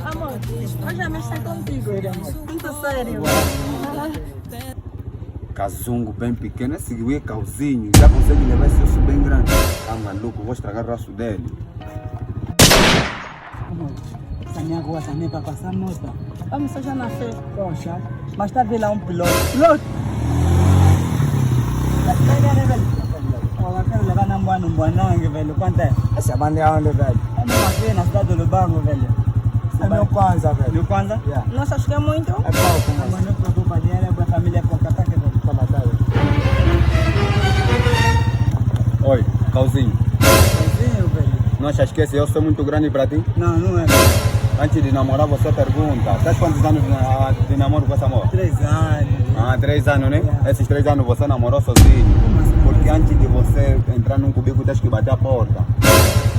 Amor, hoje a mexer contigo. Muito sério. Cazungo bem pequeno, esse é calzinho, já consegue levar esse osso bem grande. Ah, maluco, vou estragar o braço dele. Amor, essa minha rua também para passar nota. Vamos só já na fé. Poxa, mas está a ver lá um piloto. Piloto! Eu quero levar na Mbuanangue, velho. Quanto é? Essa banda é onde, velho? É numa feira na cidade do Lubango, velho. É meu Kwanza, velho. Meu Kwanza? Yeah. Nossa, acho que é muito. É pouco, Mas mas não preocupa, dinheiro é para a família, é para o cataque, velho. tá batalha. Oi, calzinho, Sozinho, velho. não achas que esse osso é muito grande para ti? Não, não é. Antes de namorar, você pergunta. Estás quantos anos de namoro com essa moça? 3 anos. Ah, 3 anos, né? Yeah. Esses 3 anos você namorou sozinho. Como assim? Porque antes de você entrar num cubículo, tens que bater a porta.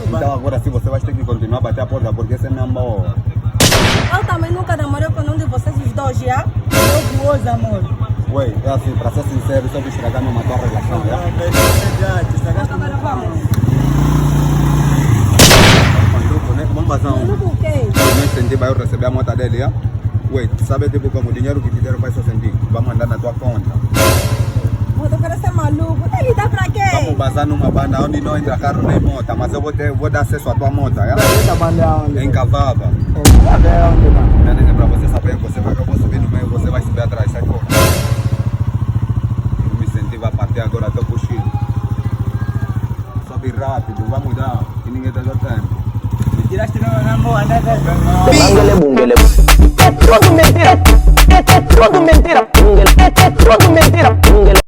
Então agora sim você vai ter que continuar a bater a porta, porque esse é meu amor. Eu também nunca namorei com um de vocês os dois, já? Eu gosto, amor. Ué, é assim, para ser sincero, só de estragar numa tua relação, Não, já? velho, é verdade. Estragaste Agora muito. vamos. Maluco, né? Vamos fazer um... Maluco o quê? Eu não senti para eu receber a moto dele, já? Ué, sabe tipo como o dinheiro que te deram vai só sentir? Vamos mandar na tua conta. Pô, tu quer ser maluco? Ele dá pra quê? Vamos bazar numa banda onde não entra carro nem moto, mas eu vou dar acesso à tua moto, já? Essa banda é onde? Em Cavava. Essa banda é onde, mano? Não é pra você saber, você vai que eu vou subir no meio, você vai subir atrás, sai fora. Eu me incentiva a partir agora até o cochilo. Sobe rápido, vamos dar, que ninguém tá tempo. Me tiraste no namoro, anda, velho. Bungele, bungele. É tudo mentira. É tudo mentira. Bungele. É tudo mentira. Bungele.